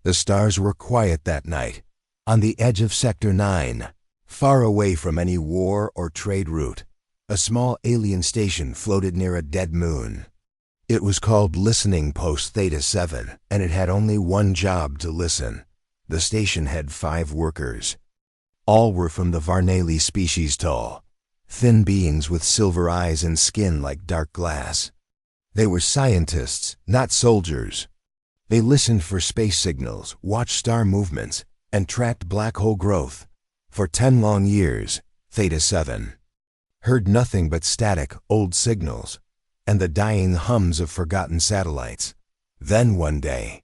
The stars were quiet that night, on the edge of Sector 9, far away from any war or trade route. A small alien station floated near a dead moon. It was called Listening Post Theta 7, and it had only one job: to listen. The station had 5 workers. All were from the Varnali species, tall, thin beings with silver eyes and skin like dark glass. They were scientists, not soldiers. They listened for space signals, watched star movements, and tracked black hole growth. For 10 long years, Theta 7 heard nothing but static, old signals, and the dying hums of forgotten satellites. Then one day,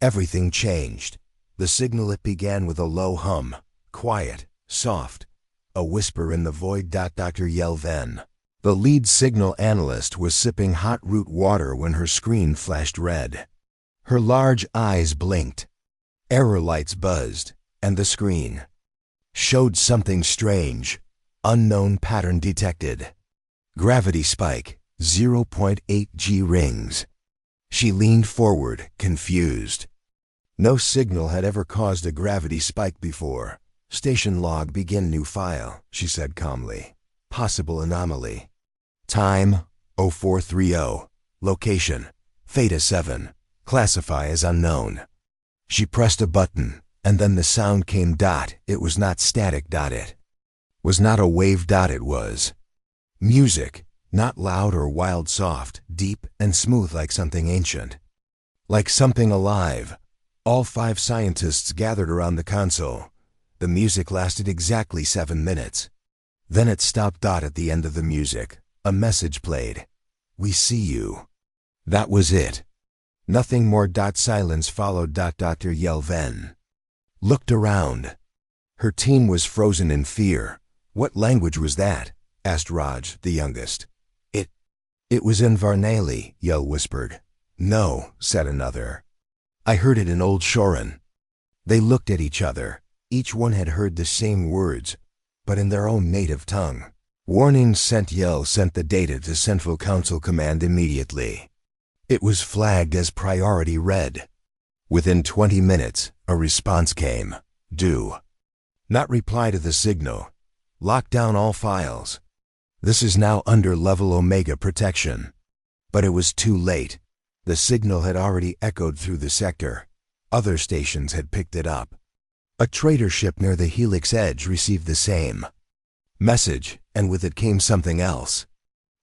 everything changed. The signal, it began with a low hum, quiet, soft, a whisper in the void. Dr. Yelven, the lead signal analyst, was sipping hot root water when her screen flashed red. Her large eyes blinked. Error lights buzzed, and the screen showed something strange. Unknown pattern detected. Gravity spike, 0.8 G rings. She leaned forward, confused. No signal had ever caused a gravity spike before. Station log, begin new file, she said calmly. Possible anomaly. Time, 0430. Location, Theta 7. Classify as unknown. She pressed a button, and then the sound came. It was not static. It was not a wave. It was music, not loud or wild, soft, deep and smooth, like something ancient, like something alive. All 5 scientists gathered around the console. The music lasted exactly 7 minutes. Then it stopped. At the end of the music, a message played. We see you. That was it. Nothing more. Silence followed. Dr. Yelven looked around. Her team was frozen in fear. What language was that? Asked Raj, the youngest. It was in Varnali, Yel whispered. No, said another. I heard it in Old Shoran. They looked at each other. Each one had heard the same words, but in their own native tongue. Warning sent. Yel sent the data to Central Council Command immediately. It was flagged as priority red. Within 20 minutes, a response came. Do not reply to the signal. Lock down all files. This is now under level Omega protection. But it was too late. The signal had already echoed through the sector. Other stations had picked it up. A trader ship near the Helix Edge received the same message, and with it came something else.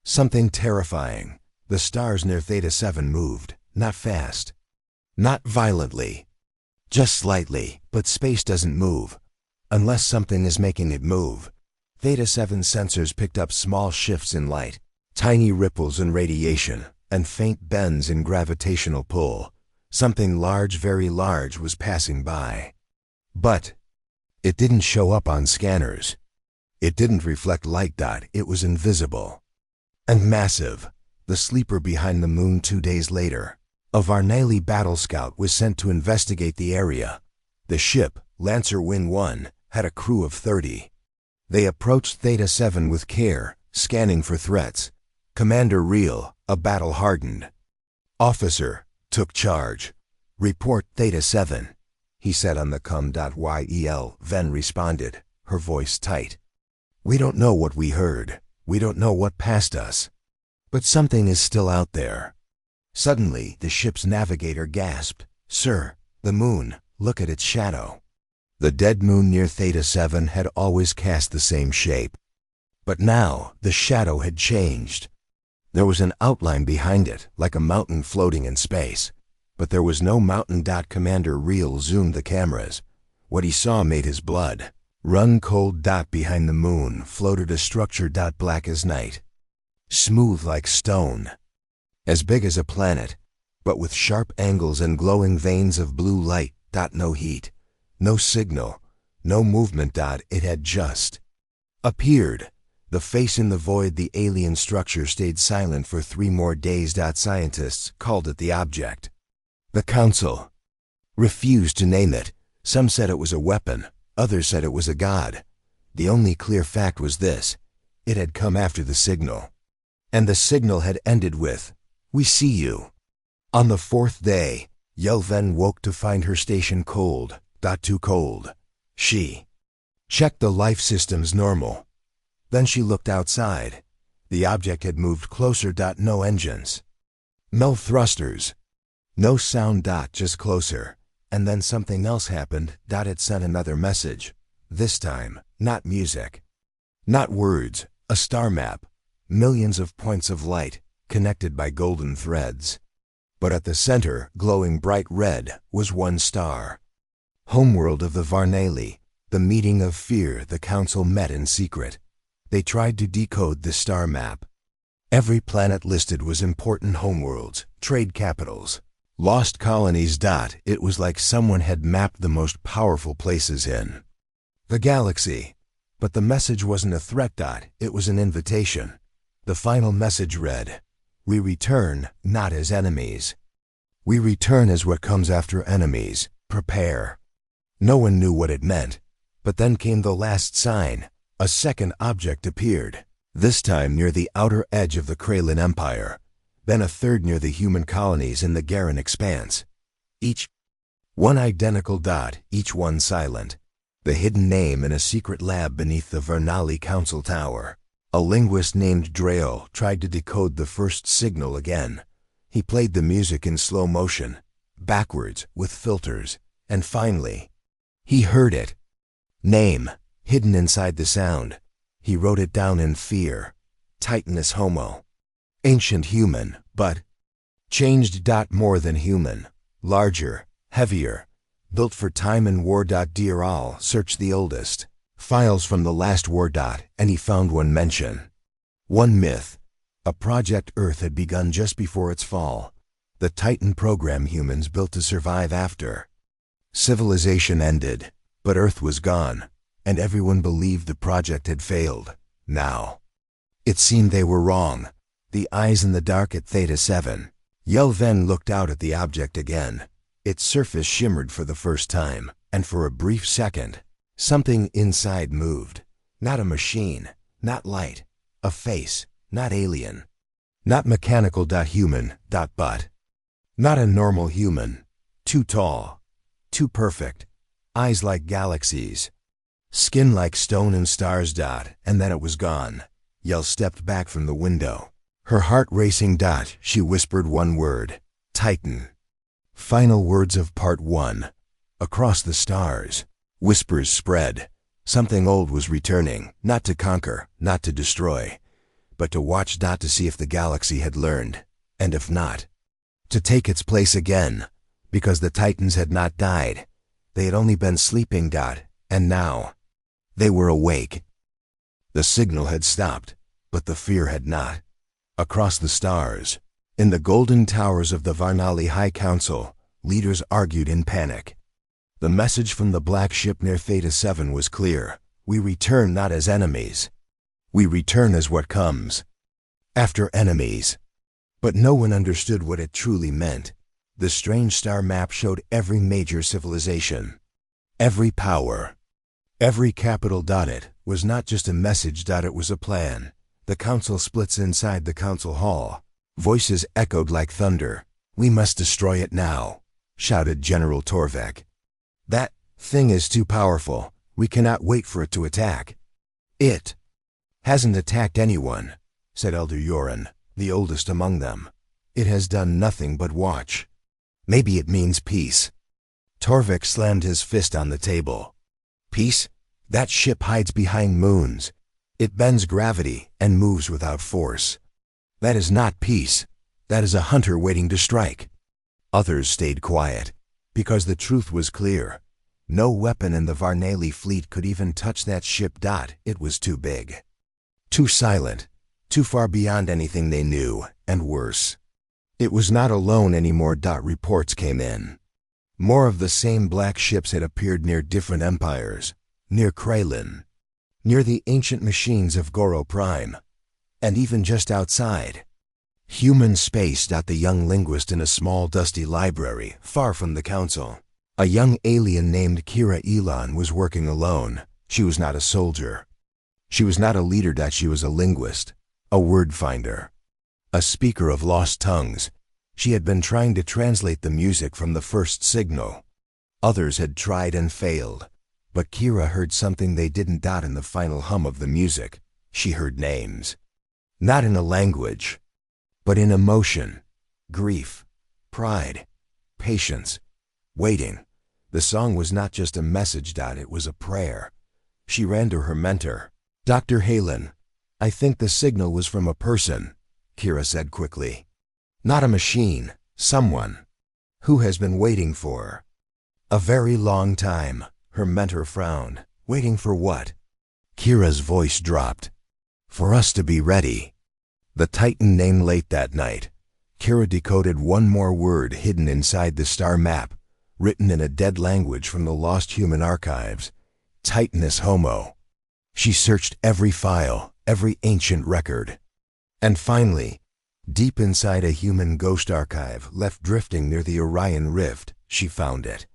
Something terrifying. The stars near Theta 7 moved, not fast, not violently, just slightly. But space doesn't move unless something is making it move. Theta 7 sensors picked up small shifts in light, tiny ripples in radiation, and faint bends in gravitational pull. Something large, very large, was passing by. But it didn't show up on scanners. It didn't reflect light. It was invisible and massive. The sleeper behind the moon. 2 days later, a Varnali battle scout was sent to investigate the area. The ship, Lancer Wing 1, had a crew of 30. They approached Theta 7 with care, scanning for threats. Commander Real, a battle-hardened officer, took charge. Report Theta 7, he said on the com.yel. Ven responded, her voice tight. We don't know what we heard. We don't know what passed us. But something is still out there. Suddenly, the ship's navigator gasped. Sir, the moon, look at its shadow. The dead moon near Theta 7 had always cast the same shape. But now, the shadow had changed. There was an outline behind it, like a mountain floating in space. But there was no mountain. Commander Real zoomed the cameras. What he saw made his blood run cold. Behind the moon floated a structure. Black as night, smooth like stone, as big as a planet, but with sharp angles and glowing veins of blue light. No heat, no signal, no movement. It had just appeared. The face in the void. The alien structure stayed silent for 3 more days. Scientists called it the object. The council refused to name it. Some said it was a weapon, others said it was a god. The only clear fact was this: it had come after the signal. And the signal had ended with, "We see you." On the 4th day, Yelven woke to find her station cold, too cold. She checked the life systems normal. Then she looked outside. The object had moved closer. No engines. No thrusters. No sound. Just closer. And then something else happened. It sent another message. This time, not music. Not words. A star map. Millions of points of light, connected by golden threads. But at the center, glowing bright red, was one star. Homeworld of the Varnali, the meeting of fear. The council met in secret. They tried to decode the star map. Every planet listed was important homeworlds, trade capitals, lost colonies. It was like someone had mapped the most powerful places in the galaxy. But the message wasn't a threat. It was an invitation. The final message read, "We return, not as enemies. We return as what comes after enemies. Prepare." No one knew what it meant. But then came the last sign. A second object appeared, this time near the outer edge of the Kralin Empire, then a third near the human colonies in the Garan expanse. Each one identical. Each one silent. The hidden name in a secret lab beneath the Vernali Council Tower. A linguist named Drael tried to decode the first signal again. He played the music in slow motion, backwards, with filters, and finally, he heard it. Name, hidden inside the sound. He wrote it down in fear. Titanus Homo. Ancient human, but changed. More than human. Larger, heavier. Built for time and war. Dear Al searched the oldest files from the last war. And he found one mention. One myth. A project Earth had begun just before its fall. The Titan program humans built to survive after civilization ended, but Earth was gone, and everyone believed the project had failed. Now, it seemed they were wrong. The eyes in the dark at Theta 7. Yelven looked out at the object again. Its surface shimmered for the first time, and for a brief second, something inside moved. Not a machine, not light, a face, not alien, not mechanical. Human. But not a normal human. Too tall, too perfect, eyes like galaxies, skin like stone and stars. And then it was gone. Yell stepped back from the window. Her heart racing. She whispered one word. Titan. Final words of Part 1. Across the stars, whispers spread. Something old was returning, not to conquer, not to destroy, but to watch. To see if the galaxy had learned, and if not, to take its place again, because the Titans had not died. They had only been sleeping. And now, they were awake. The signal had stopped, but the fear had not. Across the stars, in the golden towers of the Varnali High Council, leaders argued in panic. The message from the black ship near Theta 7 was clear. We return not as enemies. We return as what comes after enemies. But no one understood what it truly meant. The strange star map showed every major civilization, every power, every capital. It was not just a message. It was a plan. The council splits inside the council hall. Voices echoed like thunder. "We must destroy it now," shouted General Torvek. "That thing is too powerful. We cannot wait for it to attack." "It hasn't attacked anyone," said Elder Yoren, the oldest among them. "It has done nothing but watch. Maybe it means peace." Torvik slammed his fist on the table. "Peace? That ship hides behind moons. It bends gravity and moves without force. That is not peace. That is a hunter waiting to strike." Others stayed quiet, because the truth was clear. No weapon in the Varnali fleet could even touch that ship. It was too big, too silent, too far beyond anything they knew, and worse, it was not alone anymore. Reports came in. More of the same black ships had appeared near different empires, near Kralin, near the ancient machines of Goro Prime, and even just outside. Human space. The young linguist in a small dusty library, far from the council. A young alien named Kira Elon was working alone. She was not a soldier. She was not a leader. She was a linguist, a word finder, a speaker of lost tongues. She had been trying to translate the music from the first signal. Others had tried and failed, but Kira heard something they didn't. In the final hum of the music, she heard names. Not in a language, but in emotion, grief, pride, patience, waiting. The song was not just a message. It was a prayer. She ran to her mentor. Dr. Halen, I think the signal was from a person, Kira said quickly. Not a machine, someone. Who has been waiting for a very long time. Her mentor frowned. Waiting for what? Kira's voice dropped. For us to be ready. The Titan name. Late that night, Kira decoded one more word hidden inside the star map, written in a dead language from the lost human archives. Titanus Homo. She searched every file, every ancient record. And finally, deep inside a human ghost archive left drifting near the Orion Rift, she found it.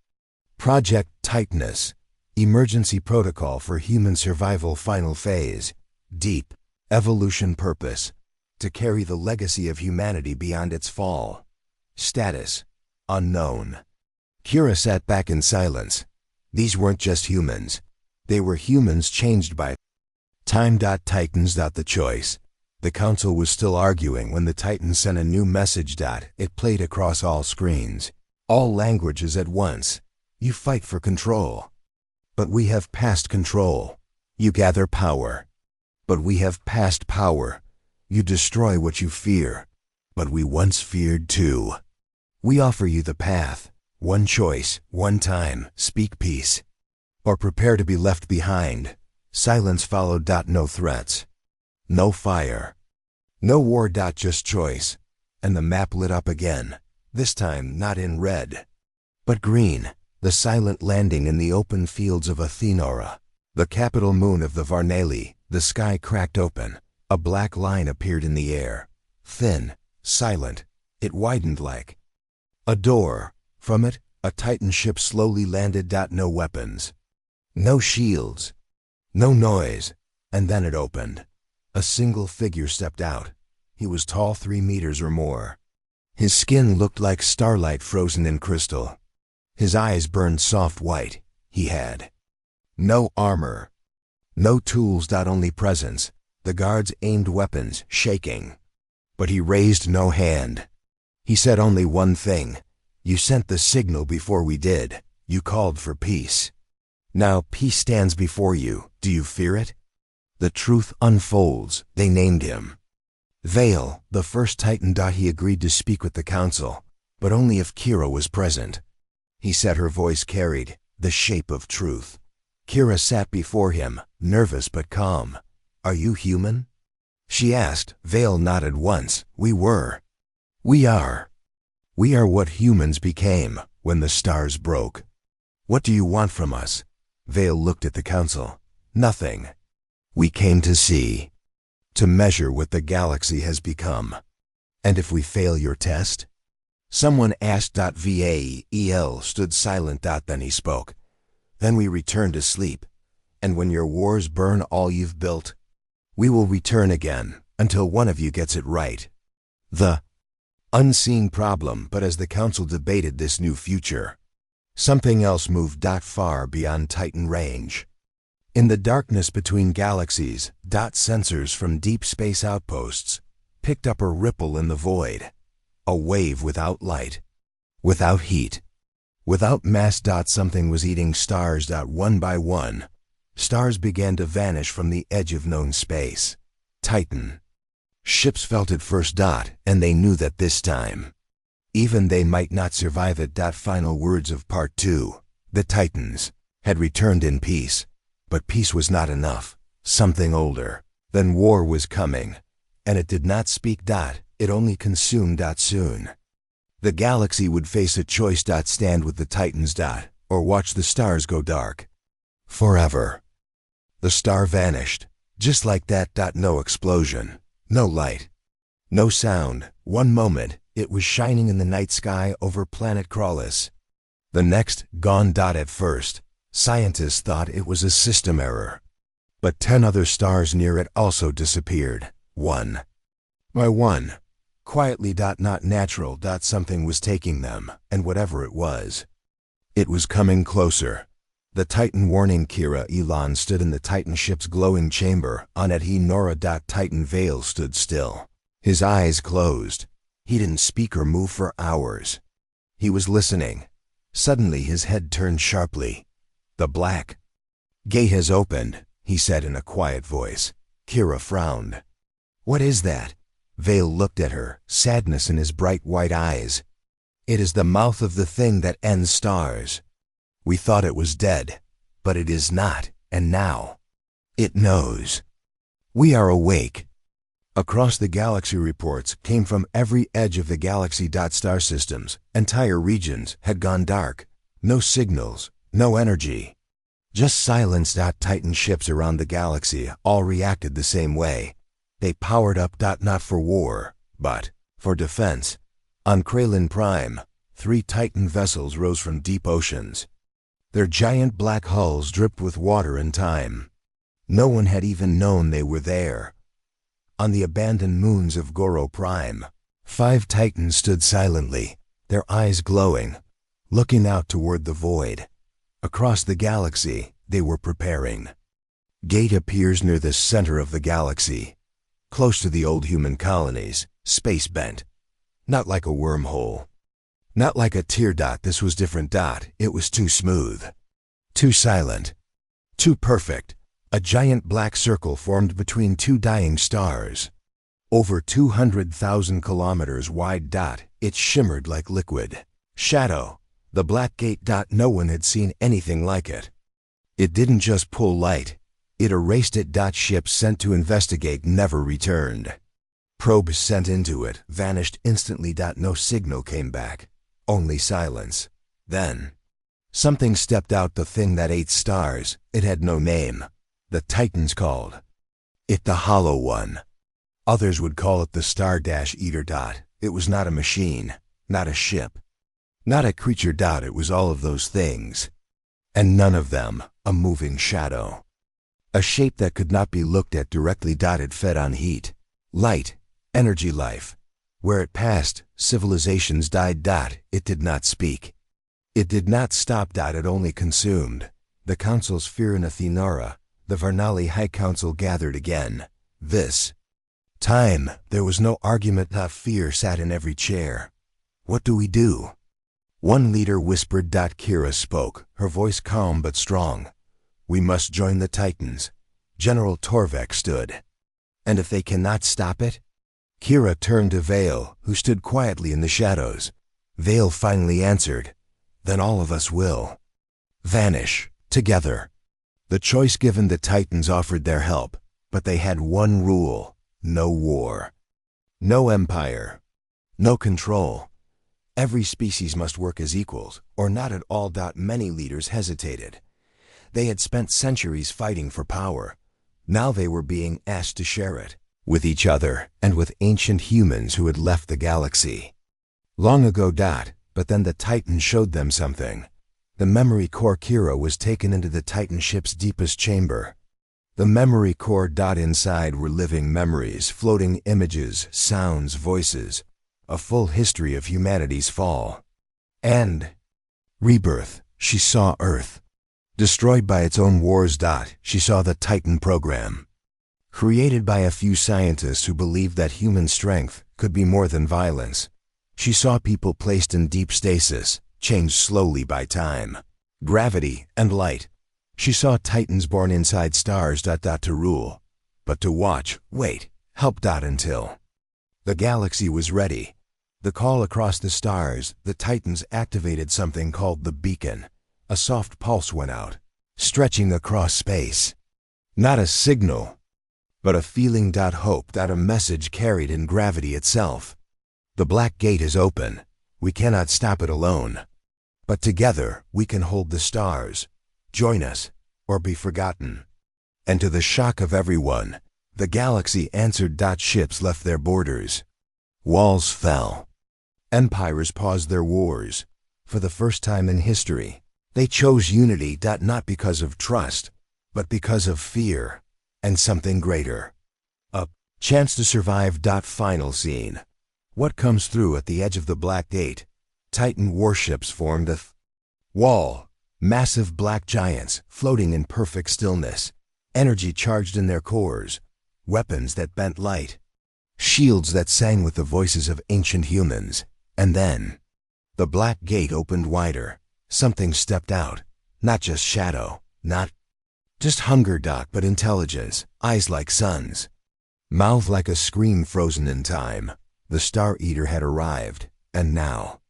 Project Titanus, Emergency Protocol for Human Survival. Final Phase, Deep, Evolution. Purpose, to carry the legacy of humanity beyond its fall. Status, unknown. Kira sat back in silence. These weren't just humans. They were humans changed by time. Titans. The choice. The council was still arguing when the Titan sent a new message. It played across all screens, all languages at once. You fight for control. But we have passed control. You gather power. But we have passed power. You destroy what you fear. But we once feared too. We offer you the path. One choice, one time. Speak peace. Or prepare to be left behind. Silence followed. No threats. No fire. No war. Just choice. And the map lit up again. This time not in red, but green. The silent landing in the open fields of Athenora. The capital moon of the Varnali. The sky cracked open. A black line appeared in the air. Thin, silent. It widened like a door. From it, a Titan ship slowly landed. No weapons. No shields. No noise. And then it opened. A single figure stepped out. He was tall 3 meters or more. His skin looked like starlight frozen in crystal. His eyes burned soft white. He had no armor. No tools. Only presence. The guards aimed weapons, shaking. But he raised no hand. He said only one thing. You sent the signal before we did. You called for peace. Now peace stands before you. Do you fear it? The truth unfolds. They named him Vale, the first Titan. He agreed to speak with the council, but only if Kira was present. He said her voice carried the shape of truth. Kira sat before him, nervous but calm. Are you human? She asked. Vale nodded once. We were. We are. We are what humans became when the stars broke. What do you want from us? Vale looked at the council. Nothing. We came to see. To measure what the galaxy has become. And if we fail your test? Someone asked. Vael stood silent. Then he spoke. Then we return to sleep. And when your wars burn all you've built, we will return again until one of you gets it right. The unseen problem. But as the council debated this new future, something else moved. Far beyond Titan range. In the darkness between galaxies, sensors from deep space outposts picked up a ripple in the void. A wave without light, without heat, without mass. Something was eating stars. One by one, stars began to vanish from the edge of known space. Titan. Ships felt it first. And they knew that this time, even they might not survive it. Final words of Part 2. The Titans had returned in peace. But peace was not enough. Something older than war was coming. And it did not speak. It only consumed. Soon, the galaxy would face a choice. Stand with the Titans. Or watch the stars go dark. Forever. The star vanished. Just like that. No explosion. No light. No sound. One moment, it was shining in the night sky over planet Crawlus. The next, gone. At first, scientists thought it was a system error. But 10 other stars near it also disappeared. One by one. Quietly. Not natural. Something was taking them, and whatever it was coming closer. The Titan warning. Kira Elon stood in the Titan ship's glowing chamber. On it he Nora. Titan Vale stood still. His eyes closed. He didn't speak or move for hours. He was listening. Suddenly his head turned sharply. The black gate has opened, he said in a quiet voice. Kira frowned. What is that? Vale looked at her, sadness in his bright white eyes. It is the mouth of the thing that ends stars. We thought it was dead, but it is not, and now it knows. We are awake. Across the galaxy, reports came from every edge of the galaxy. Star systems, entire regions, had gone dark. No signals, no energy. Just silence. Titan ships around the galaxy all reacted the same way. They powered up. Not for war, but for defense. On Kralin Prime, 3 Titan vessels rose from deep oceans. Their giant black hulls dripped with water and time. No one had even known they were there. On the abandoned moons of Goro Prime, 5 Titans stood silently, their eyes glowing, looking out toward the void. Across the galaxy, they were preparing. Gate appears near the center of the galaxy, close to the old human colonies, space bent. Not like a wormhole. Not like a tear. This was different. It was too smooth. Too silent. Too perfect. A giant black circle formed between 2 dying stars. Over 200,000 kilometers wide. It shimmered like liquid. Shadow. The black gate. No one had seen anything like it. It didn't just pull light. It erased it. Ships sent to investigate never returned. Probes sent into it vanished instantly. No signal came back. Only silence. Then something stepped out. The thing that ate stars. It had no name. The Titans called it the Hollow One. Others would call it the Star Eater. It was not a machine, not a ship, not a creature. It was all of those things, and none of them a moving shadow. A shape that could not be looked at directly. It fed on heat, light, energy, life. Where it passed, civilizations died. It did not speak. It did not stop. It only consumed. The council's fear in Athenara. The Varnali High Council gathered again. This time, there was no argument. Fear sat in every chair. What do we do? One leader whispered. Kira spoke, her voice calm but strong. We must join the Titans. General Torvek stood. And if they cannot stop it? Kira turned to Vale, who stood quietly in the shadows. Vale finally answered. Then all of us will vanish, together. The choice given, the Titans offered their help, but they had one rule: no war. No empire. No control. Every species must work as equals, or not at all. Many leaders hesitated. They had spent centuries fighting for power. Now they were being asked to share it, with each other and with ancient humans who had left the galaxy long ago. But then the Titan showed them something. The memory core. Kira was taken into the Titan ship's deepest chamber. The memory core. Inside were living memories, floating images, sounds, voices, a full history of humanity's fall and rebirth. She saw Earth destroyed by its own wars. She saw the Titan program, created by a few scientists who believed that human strength could be more than violence. She saw people placed in deep stasis, changed slowly by time, gravity, and light. She saw Titans born inside stars. To rule, but to watch, wait, help. Until the galaxy was ready. The call across the stars, the Titans activated something called the beacon. A soft pulse went out, stretching across space. Not a signal, but a feeling. Hope. A message carried in gravity itself. The black gate is open. We cannot stop it alone. But together, we can hold the stars. Join us, or be forgotten. And to the shock of everyone, the galaxy answered. Ships left their borders. Walls fell. Empires paused their wars. For the first time in history, they chose unity. Not because of trust, but because of fear and something greater. A chance to survive. Final scene. What comes through at the edge of the Black Gate? Titan warships formed a wall. Massive black giants floating in perfect stillness. Energy charged in their cores. Weapons that bent light. Shields that sang with the voices of ancient humans. And then, the Black Gate opened wider. Something stepped out. Not just shadow. Not just hunger, but intelligence. Eyes like suns. Mouth like a screen frozen in time. The Star Eater had arrived. And now,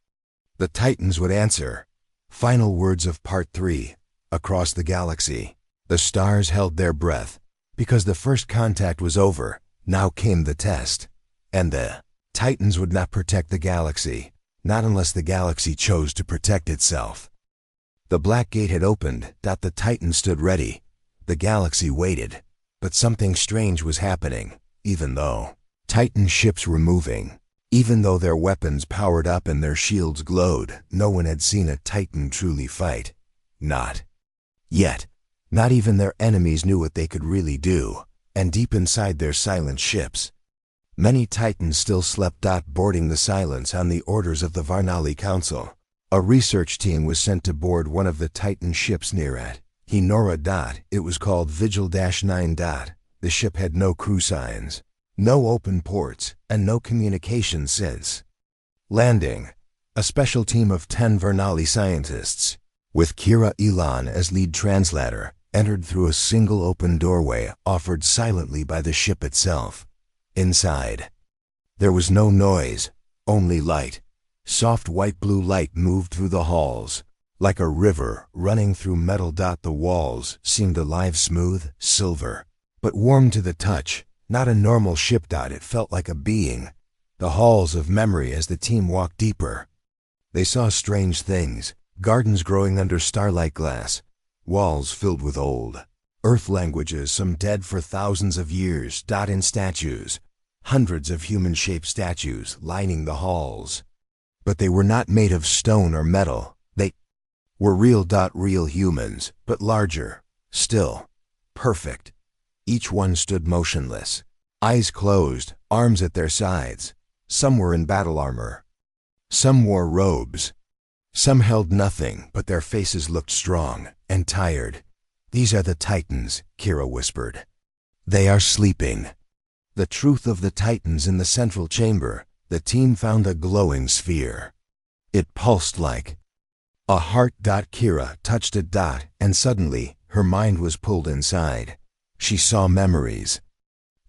the Titans would answer. Final words of Part 3. Across the galaxy, the stars held their breath. Because the first contact was over, now came the test. And the Titans would not protect the galaxy. Not unless the galaxy chose to protect itself. The Black Gate had opened. The Titans stood ready. The galaxy waited. But something strange was happening. Even though Titan ships were moving, even though their weapons powered up and their shields glowed, no one had seen a Titan truly fight. Not yet. Not even their enemies knew what they could really do. And deep inside their silent ships, many Titans still slept. Boarding the silence on the orders of the Varnali Council, a research team was sent to board one of the Titan ships near at Hinora. It was called Vigil-9. The ship had no crew signs, no open ports, and no communication since landing. A special team of 10 Varnali scientists, with Kira Elan as lead translator, entered through a single open doorway offered silently by the ship itself. Inside, there was no noise, only light. Soft white-blue light moved through the halls, like a river running through metal. The walls seemed alive, smooth, silver, but warm to the touch. Not a normal ship. It felt like a being. The halls of memory. As the team walked deeper, they saw strange things. Gardens growing under starlight glass. Walls filled with old Earth languages, some dead for thousands of years. In statues. Hundreds of human-shaped statues lining the halls. But they were not made of stone or metal. They were real. Real humans, but larger. Still. Perfect. Each one stood motionless. Eyes closed, arms at their sides. Some were in battle armor. Some wore robes. Some held nothing, but their faces looked strong and tired. These are the Titans, Kira whispered. They are sleeping. The truth of the Titans in the central chamber. The team found a glowing sphere. It pulsed like a heart. Kira touched it. And suddenly, her mind was pulled inside. She saw memories.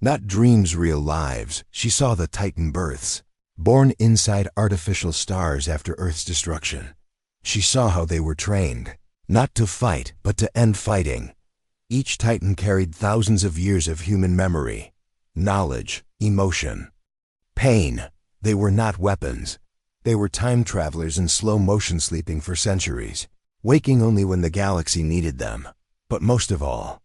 Not dreams, real lives. She saw the Titan births, born inside artificial stars after Earth's destruction. She saw how they were trained, not to fight, but to end fighting. Each Titan carried thousands of years of human memory, knowledge, emotion, pain. They were not weapons. They were time travelers in slow motion, sleeping for centuries, waking only when the galaxy needed them. But most of all,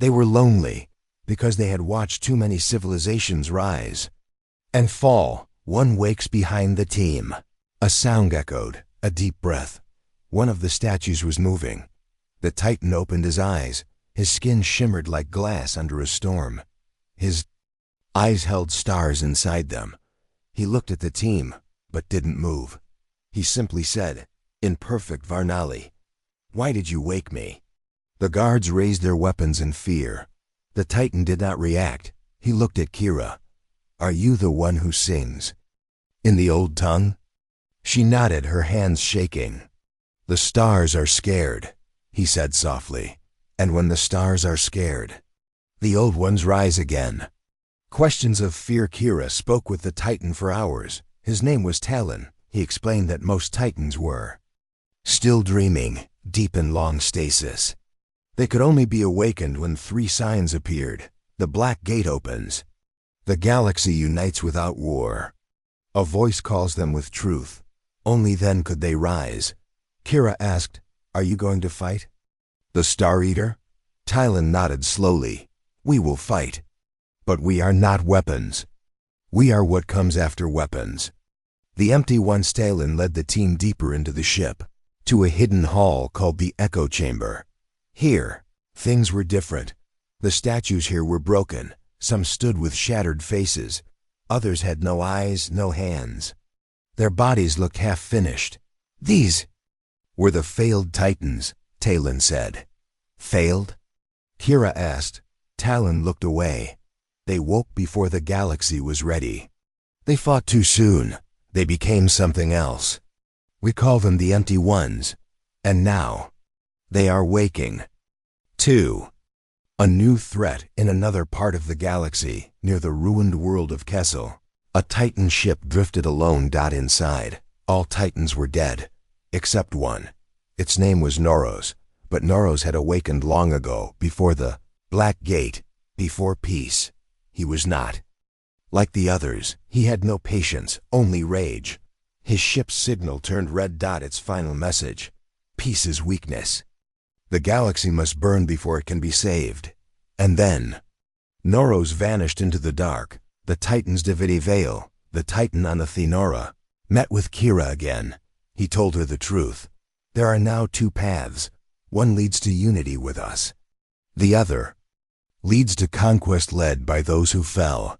they were lonely, because they had watched too many civilizations rise and fall. One wakes behind the team. A sound echoed, a deep breath. One of the statues was moving. The Titan opened his eyes. His skin shimmered like glass under a storm. His eyes held stars inside them. He looked at the team, but didn't move. He simply said, in perfect Varnali, "Why did you wake me?" The guards raised their weapons in fear. The Titan did not react. He looked at Kira. "Are you the one who sings in the old tongue?" She nodded, her hands shaking. "The stars are scared," he said softly. "And when the stars are scared, the old ones rise again." Questions of fear. Kira spoke with the Titan for hours. His name was Talon. He explained that most Titans were still dreaming, deep in long stasis. They could only be awakened when 3 signs appeared. The Black Gate opens. The galaxy unites without war. A voice calls them with truth. Only then could they rise. Kira asked, "Are you going to fight?" "The Star Eater?" Talon nodded slowly. "We will fight. But we are not weapons. We are what comes after weapons." The empty one. Talon led the team deeper into the ship, to a hidden hall called the Echo Chamber. Here, things were different. The statues here were broken. Some stood with shattered faces. Others had no eyes, no hands. Their bodies looked half-finished. These were the failed Titans, Talon said. Failed? Kira asked. Talon looked away. They woke before the galaxy was ready. They fought too soon. They became something else. We call them the Empty Ones. And now, they are waking. 2. A new threat in another part of the galaxy, near the ruined world of Kessel. A Titan ship drifted alone. Inside, all Titans were dead, except one. Its name was Noros, but Noros had awakened long ago, before the Black Gate, before peace. He was not. Like the others, he had no patience, only rage. His ship's signal turned red. Its final message: peace is weakness. The galaxy must burn before it can be saved. And then, Noros vanished into the dark. The Titans Dividi Vale, the Titan on the Thenora, met with Kira again. He told her the truth. There are now two paths. One leads to unity with us. The other leads to conquest led by those who fell.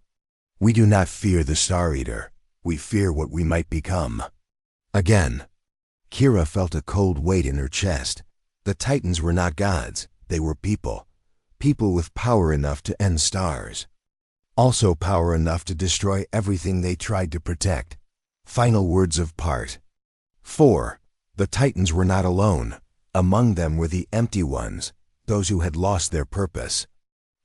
We do not fear the Star Eater. We fear what we might become. Again, Kira felt a cold weight in her chest. The Titans were not gods. They were people. People with power enough to end stars. Also power enough to destroy everything they tried to protect. Final words of Part 4. The Titans were not alone. Among them were the Empty Ones, those who had lost their purpose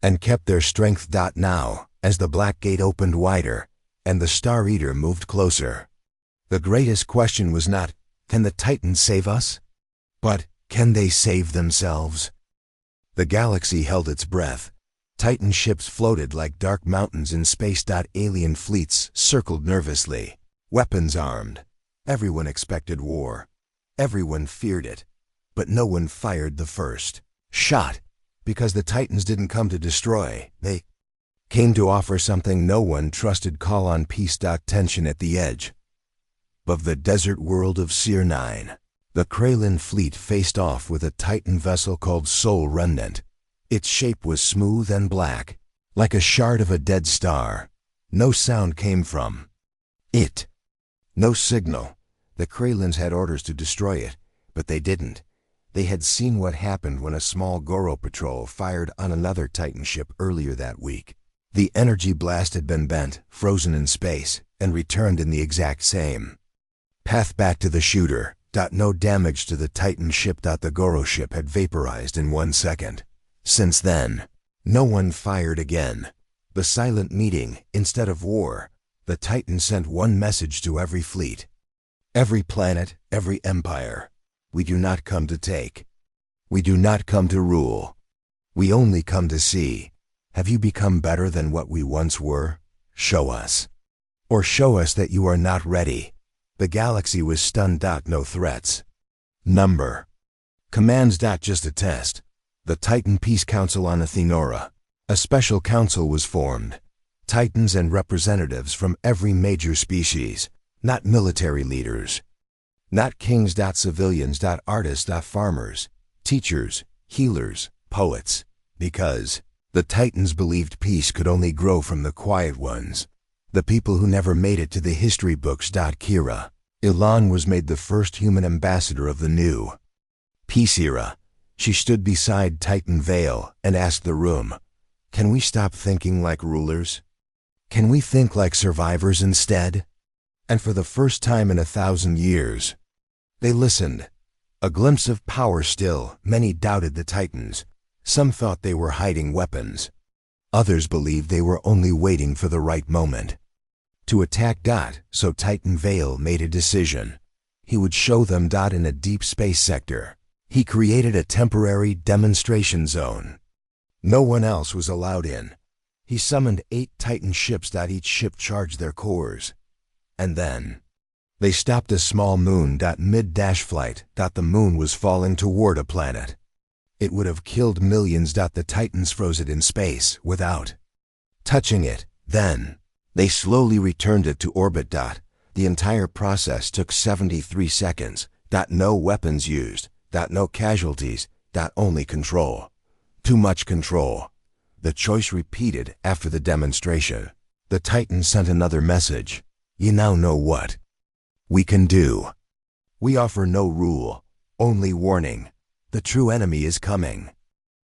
and kept their strength. Now, as the Black Gate opened wider and the Star Eater moved closer, the greatest question was not, can the Titans save us? But, can they save themselves? The galaxy held its breath. Titan ships floated like dark mountains in space. Alien fleets circled nervously, weapons armed. Everyone expected war. Everyone feared it. But no one fired the first shot, because the Titans didn't come to destroy. They came to offer something no one trusted. Call on peace. Tension at the edge of the desert world of Seer 9. The Kralin fleet faced off with a Titan vessel called Soul Remnant. Its shape was smooth and black, like a shard of a dead star. No sound came from it. No signal. The Kralins had orders to destroy it, but they didn't. They had seen what happened when a small Goro patrol fired on another Titan ship earlier that week. The energy blast had been bent, frozen in space, and returned in the exact same path back to the shooter. No damage to the Titan ship. The Goro ship had vaporized in 1 second. Since then, no one fired again. The silent meeting, instead of war. The Titan sent one message to every fleet, every planet, every empire. We do not come to take. We do not come to rule. We only come to see. Have you become better than what we once were? Show us. Or show us that you are not ready. The galaxy was stunned. No threats. Number. Commands. Just a test. The Titan Peace Council on Athenora. A special council was formed. Titans and representatives from every major species. Not military leaders. Not kings. Civilians. Artists. Farmers. Teachers. Healers. Poets. Because the Titans believed peace could only grow from the quiet ones. The people who never made it to the history books. Kira Ilan was made the first human ambassador of the new peace era. She stood beside Titan Vale and asked the room, can we stop thinking like rulers? Can we think like survivors instead? And for the first time in 1,000 years, they listened. A glimpse of power still. Many doubted the Titans. Some thought they were hiding weapons. Others believed they were only waiting for the right moment to attack. So Titan Vale made a decision. He would show them. In a deep space sector. He created a temporary demonstration zone. No one else was allowed in. He summoned 8 Titan ships. Each ship charged their cores. And then they stopped a small moon. Mid-flight. The moon was falling toward a planet. It would have killed millions. The Titans froze it in space without touching it. Then they slowly returned it to orbit. The entire process took 73 seconds. No weapons used. No casualties. Only control. Too much control. The choice repeated after the demonstration. The Titan sent another message. You now know what we can do. We offer no rule, only warning. The true enemy is coming.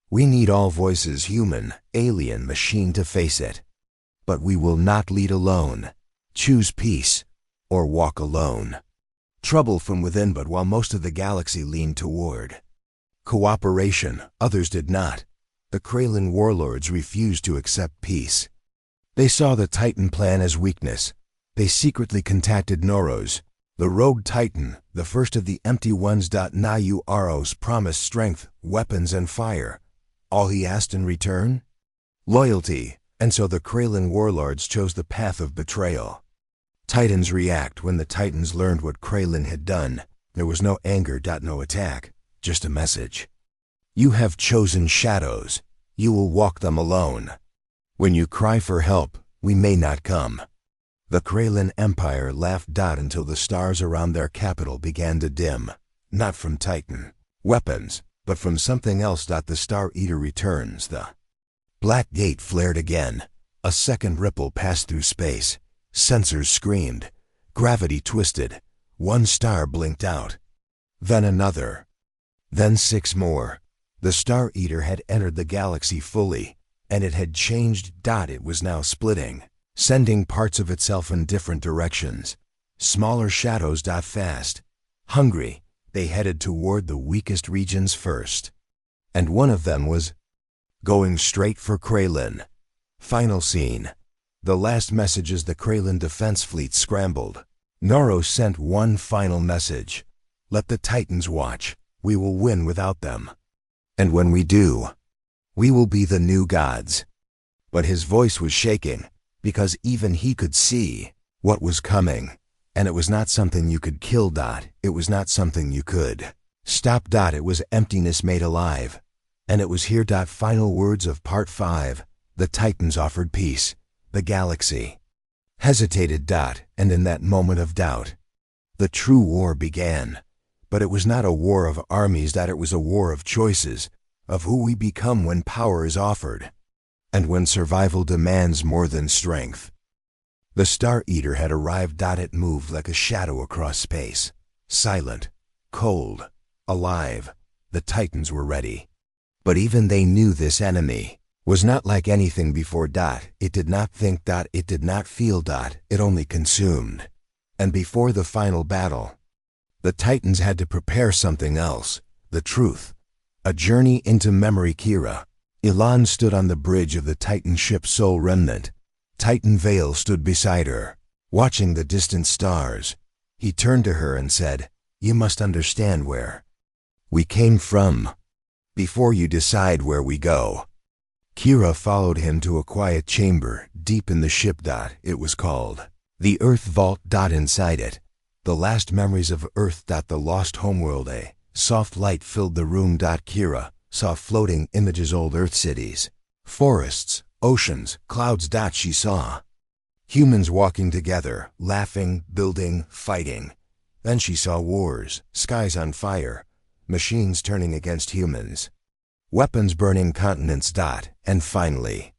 We need all voices, human, alien, machine, to face it. But we will not lead alone. Choose peace, or walk alone. Trouble from within, but while most of the galaxy leaned toward cooperation, others did not. The Kraylan warlords refused to accept peace. They saw the Titan plan as weakness. They secretly contacted Noros, the rogue Titan, the first of the empty ones. Nayu Aros promised strength, weapons, and fire. All he asked in return? Loyalty. And so the Kraylan warlords chose the path of betrayal. Titans react when the Titans learned what Kraylan had done. There was no anger. No attack, just a message. You have chosen shadows. You will walk them alone. When you cry for help, we may not come. The Kraylan Empire laughed. Until the stars around their capital began to dim. Not from Titan weapons, but from something else. The Star Eater returns. The Black Gate flared again. A second ripple passed through space. Sensors screamed. Gravity twisted. One star blinked out. Then another. Then 6 more. The Star Eater had entered the galaxy fully, and it had changed. It was now splitting, sending parts of itself in different directions. Smaller shadows. Fast, hungry, they headed toward the weakest regions first. And one of them was going straight for Kraylan. Final scene. The last message as the Kraylan defense fleet scrambled. Noros sent one final message. Let the Titans watch. We will win without them. And when we do, we will be the new gods. But his voice was shaking, because even he could see what was coming. And it was not something you could kill. It was not something you could stop. It was emptiness made alive. And it was here. Final words of Part 5. The Titans offered peace. The galaxy hesitated. And in that moment of doubt, the true war began. But it was not a war of armies. It was a war of choices, of who we become when power is offered, and when survival demands more than strength. The Star Eater had arrived. It moved like a shadow across space. Silent, cold, alive. The Titans were ready. But even they knew this enemy was not like anything before. It did not think. It did not feel. It only consumed. And before the final battle, the Titans had to prepare something else. The truth. A journey into memory. Kira. Elan stood on the bridge of the Titan ship Soul Remnant. Titan Vale stood beside her, watching the distant stars. He turned to her and said, "You must understand where we came from before you decide where we go." Kira followed him to a quiet chamber deep in the ship. It was called the Earth Vault. Inside it, the last memories of Earth. The lost homeworld. A soft light filled the room. Kira saw floating images, old Earth cities, forests, oceans, clouds. She saw humans walking together, laughing, building, fighting. Then she saw wars, skies on fire, machines turning against humans, weapons burning continents. And finally,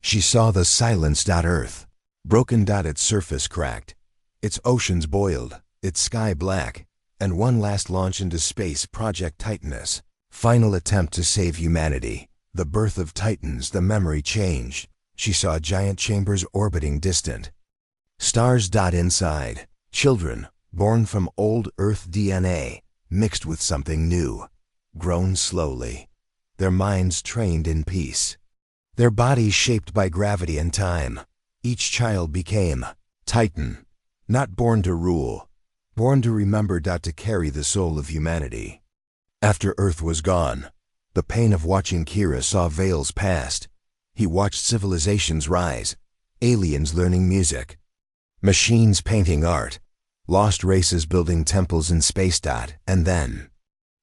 she saw the silenced. Earth, broken. Its surface cracked, its oceans boiled, its sky black, and one last launch into space, Project Titanus. Final attempt to save humanity. The birth of Titans. The memory changed. She saw giant chambers orbiting distant stars. Inside, children, born from old Earth DNA, mixed with something new, grown slowly, their minds trained in peace, their bodies shaped by gravity and time. Each child became Titan, not born to rule, born to remember. To carry the soul of humanity. After Earth was gone, the pain of watching. Kira saw veils past. He watched civilizations rise, aliens learning music, machines painting art, lost races building temples in space. And then,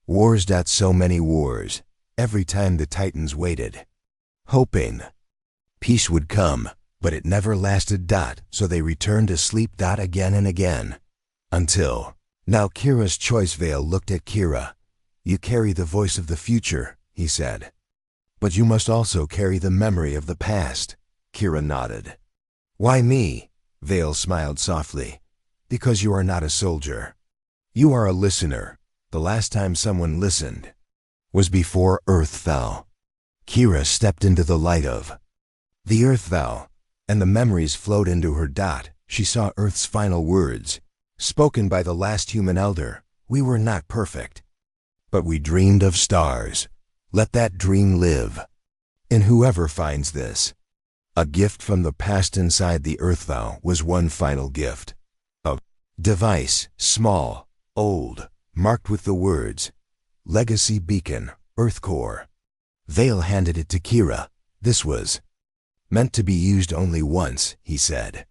wars. So many wars. Every time the Titans waited, hoping peace would come, but it never lasted. So they returned to sleep. Again and again. Until now. Kira's choice. Veil looked at Kira. "You carry the voice of the future," he said. "But you must also carry the memory of the past." Kira nodded. Why me? Vale smiled softly. Because you are not a soldier. You are a listener. The last time someone listened was before Earth fell. Kira stepped into the light of the Earth fell, and the memories flowed into her. She saw Earth's final words, spoken by the last human elder. We were not perfect, but we dreamed of stars. Let that dream live in whoever finds this. A gift from the past inside the Earth vow was one final gift. A device, small, old, marked with the words, Legacy Beacon, Earth Core. Vale handed it to Kira. This was meant to be used only once, he said.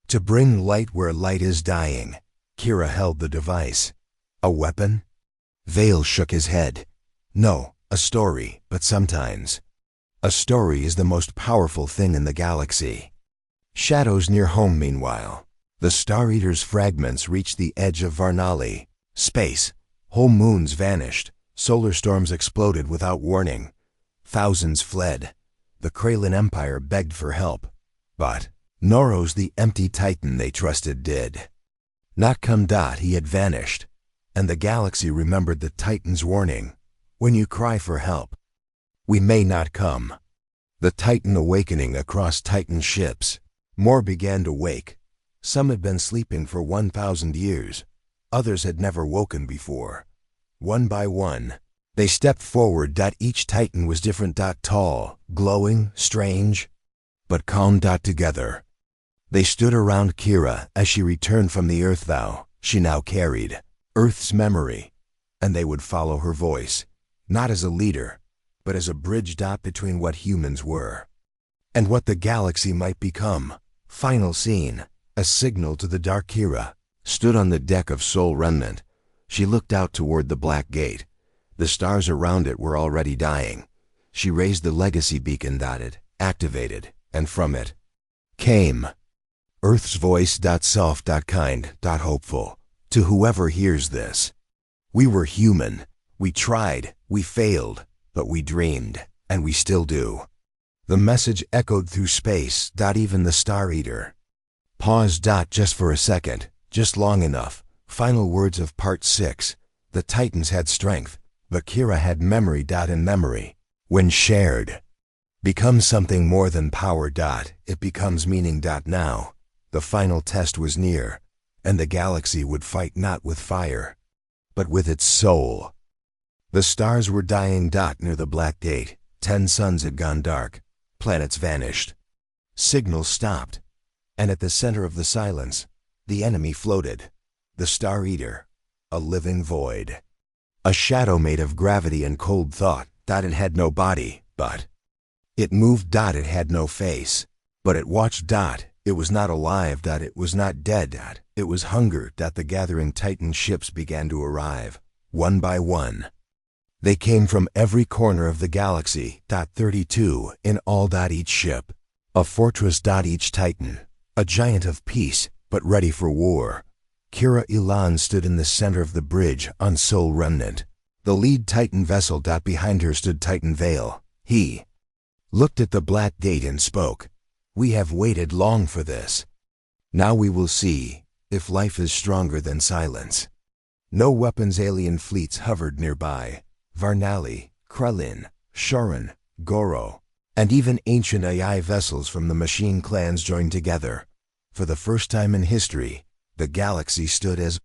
To bring light where light is dying. Kira held the device. A weapon? Vale shook his head. No, a story, but sometimes a story is the most powerful thing in the galaxy. Shadows near home meanwhile. The Star Eater's fragments reached the edge of Varnali. Space. Whole moons vanished. Solar storms exploded without warning. Thousands fled. The Kralin Empire begged for help. But Noros, the empty titan they trusted, did not come. He had vanished. And the galaxy remembered the Titan's warning. When you cry for help, we may not come. The Titan awakening across Titan ships. More began to wake. Some had been sleeping for 1,000 years. Others had never woken before. One by one, they stepped forward. Each Titan was different. Tall, glowing, strange, but calm. Together, they stood around Kira as she returned from the Earth vow. She now carried Earth's memory, and they would follow her voice, not as a leader, but as a bridge. Between what humans were and what the galaxy might become. Final scene. A signal to the dark. Kira stood on the deck of Soul Remnant. She looked out toward the black gate. The stars around it were already dying. She raised the legacy beacon. It activated, and from it came Earth's voice. Soft, kind, hopeful. To whoever hears this, we were human. We tried, we failed, but we dreamed, and we still do. The message echoed through space. Even the Star Eater paused. Just for a second, just long enough. Final words of Part 6. The Titans had strength, but Kira had memory. And memory, when shared, becomes something more than power. It becomes meaning. Now, the final test was near, and the galaxy would fight not with fire, but with its soul. The stars were dying. Near the black gate, 10 suns had gone dark. Planets vanished. Signals stopped. And at the center of the silence, the enemy floated. The Star Eater, a living void. A shadow made of gravity and cold thought. It had no body, but it moved. It had no face, but it watched. It was not alive. It was not dead. It was hunger. The gathering Titan ships began to arrive, one by one. They came from every corner of the galaxy. 32 in all. Each ship, a fortress. Each Titan, a giant of peace, but ready for war. Kira Elan stood in the center of the bridge on Soul Remnant. The lead Titan vessel. Behind her stood Titan Vale. He looked at the black gate and spoke. We have waited long for this. Now we will see if life is stronger than silence. No weapons. Alien fleets hovered nearby. Varnali, Krellin, Shoran, Goro, and even ancient AI vessels from the machine clans joined together. For the first time in history, the galaxy stood as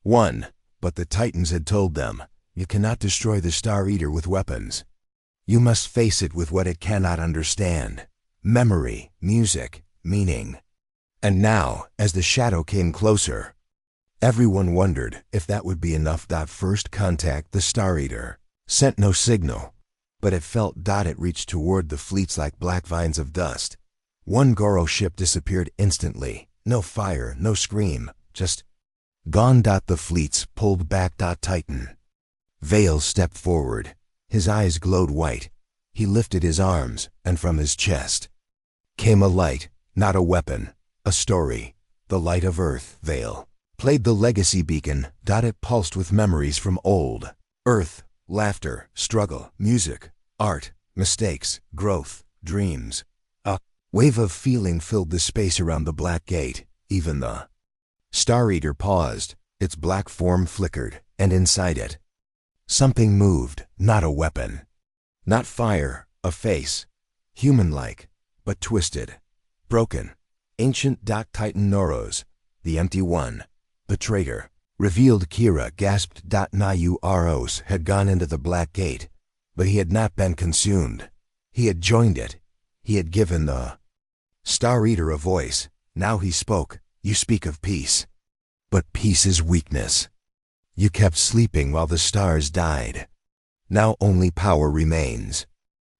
one. But the Titans had told them, you cannot destroy the Star Eater with weapons. You must face it with what it cannot understand. Memory, music, meaning. And now, as the shadow came closer, everyone wondered if that would be enough. First contact. The Star Eater sent no signal, but it felt. It reached toward the fleets like black vines of dust. One Goro ship disappeared instantly. No fire, no scream, just gone. The fleets pulled back. Titan Vale stepped forward. His eyes glowed white. He lifted his arms, and from his chest came a light, not a weapon, a story. The light of Earth. Vale played the legacy beacon. It pulsed with memories from old Earth. Laughter, struggle, music, art, mistakes, growth, dreams. A Wave of feeling filled the space around the black gate. Even the Star Eater paused, its black form flickered, and inside it, something moved, not a weapon. Not fire, a face. Human-like, but twisted. Broken. Ancient Titan Noros, the Empty One, the traitor. Revealed Kira gasped. Nayu Aros had gone into the black gate, but he had not been consumed. He had joined it. He had given the Star Eater a voice. Now he spoke. You speak of peace. But peace is weakness. You kept sleeping while the stars died. Now only power remains.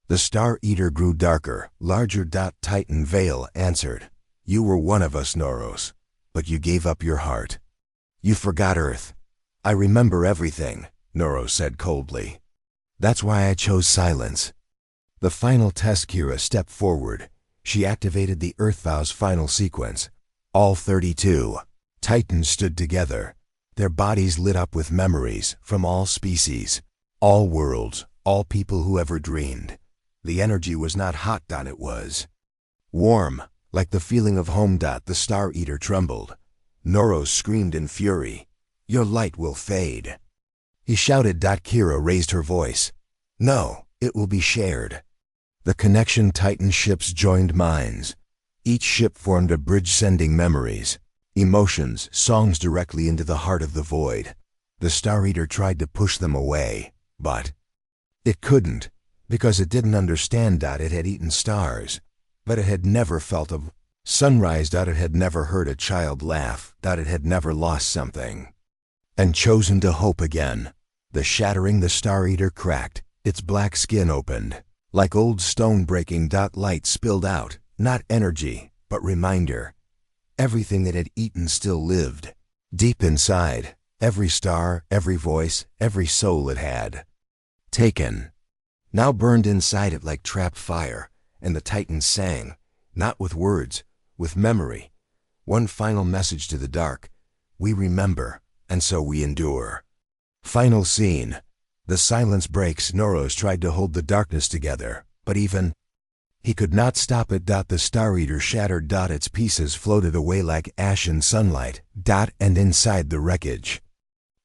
The Star Eater grew darker, larger. Titan Veil answered. You were one of us, Noros, but you gave up your heart. You forgot Earth. I remember everything, Noros said coldly. That's why I chose silence. The final test. Kira stepped forward. She activated the Earth Vow's final sequence. All 32 Titans stood together, their bodies lit up with memories from all species, all worlds, all people who ever dreamed. The energy was not hot. It was warm, like the feeling of home. The Star Eater trembled. Noros screamed in fury. Your light will fade. He shouted. Kira raised her voice. No, it will be shared. The connection Titan ships joined minds. Each ship formed a bridge sending memories, emotions, songs directly into the heart of the void. The Star Eater tried to push them away, but it couldn't, because it didn't understand. It had eaten stars, but it had never felt a sunrise. It had never heard a child laugh. It had never lost something and chosen to hope again. The shattering. The Star Eater cracked. Its black skin opened. Like old stone breaking. Light spilled out. Not energy, but reminder. Everything that had eaten still lived. Deep inside, every star, every voice, every soul it had taken, now burned inside it like trapped fire. And the Titans sang, not with words, with memory. One final message to the dark. We remember, and so we endure. Final scene. The silence breaks. Noros tried to hold the darkness together, but even he could not stop it. The Star Eater shattered. Its pieces floated away like ash in sunlight. And inside the wreckage,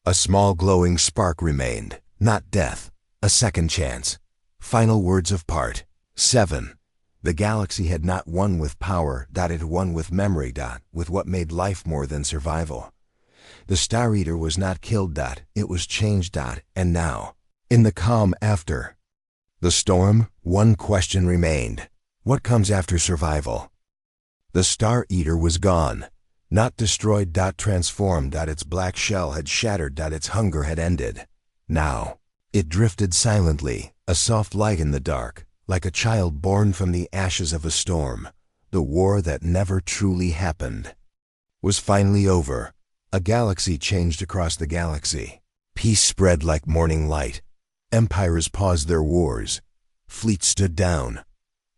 a small glowing spark remained. Not death, a second chance. Final words of Part 7. The galaxy had not won with power. It won with memory. With what made life more than survival. The Star Eater was not killed. It was changed. And now, in the calm after the storm, one question remained. What comes after survival? The Star Eater was gone, not destroyed. Transformed. Its black shell had shattered. Its hunger had ended. Now, it drifted silently, a soft light in the dark, like a child born from the ashes of a storm. The war that never truly happened was finally over. A galaxy changed across the galaxy. Peace spread like morning light. Empires paused their wars. Fleets stood down.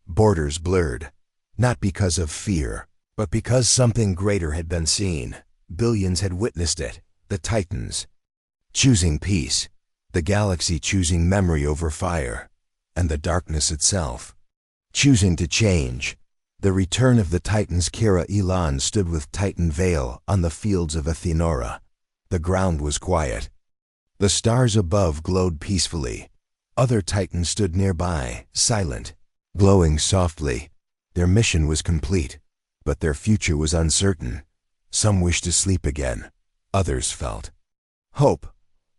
Borders blurred. Not because of fear, but because something greater had been seen. Billions had witnessed it. The Titans choosing peace. The galaxy choosing memory over fire. And the darkness itself choosing to change. The return of the Titans. Kira Elan stood with Titan Veil on the fields of Athenora. The ground was quiet. The stars above glowed peacefully. Other Titans stood nearby, silent, glowing softly. Their mission was complete, but their future was uncertain. Some wished to sleep again. Others felt hope.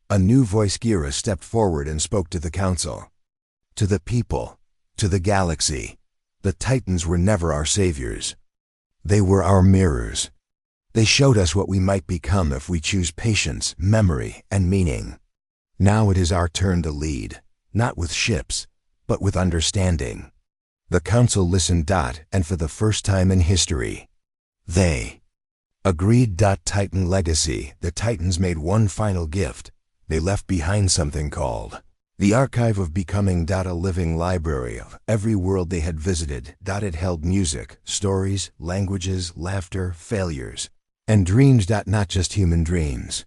A new voice. Kira stepped forward and spoke to the council. To the people, to the galaxy. The Titans were never our saviors. They were our mirrors. They showed us what we might become if we choose patience, memory, and meaning. Now it is our turn to lead, not with ships, but with understanding. The council listened. And for the first time in history, they agreed. Titan legacy. The Titans made one final gift. They left behind something called the Archive of Becoming. A living library of every world they had visited. It held music, stories, languages, laughter, failures, and dreams. Not just human dreams,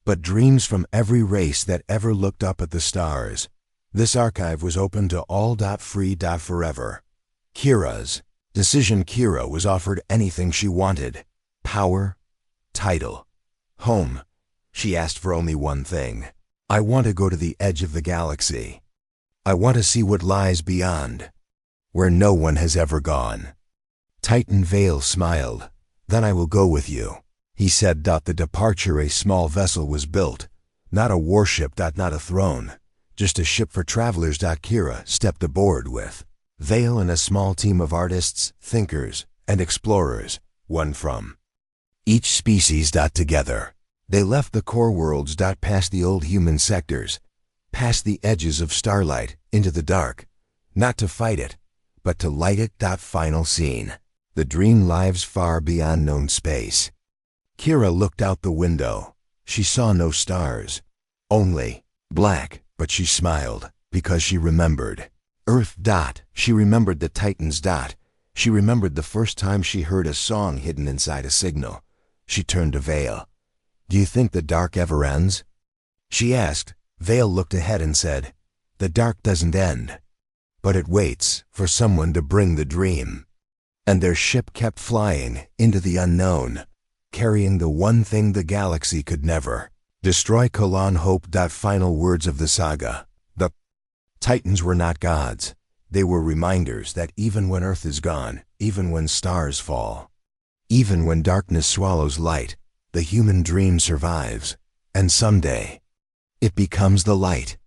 but dreams from every race that ever looked up at the stars. This archive was open to all. Free. Forever. Kira's Decision Kira was offered anything she wanted. Power, title, home. She asked for only one thing. I want to go to the edge of the galaxy. I want to see what lies beyond, where no one has ever gone. Titan Vale smiled. Then I will go with you. He said. The departure a small vessel was built. Not a warship. Not a throne. Just a ship for travelers. Kira stepped aboard with Vale and a small team of artists, thinkers, and explorers, one from each species. Together, they left the core worlds. Past the old human sectors, past the edges of starlight, into the dark, not to fight it, but to light it. Final scene. The dream lives far beyond known space. Kira looked out the window. She saw no stars, only black, but she smiled because she remembered Earth. She remembered the Titans. She remembered the first time she heard a song hidden inside a signal. She turned to Vale. Do you think the dark ever ends? She asked. Vale looked ahead and said, the dark doesn't end, but it waits for someone to bring the dream. And their ship kept flying into the unknown, carrying the one thing the galaxy could never destroy. Hope. Final words of the saga. The Titans were not gods. They were reminders that even when Earth is gone, even when stars fall, even when darkness swallows light, the human dream survives, and someday it becomes the light.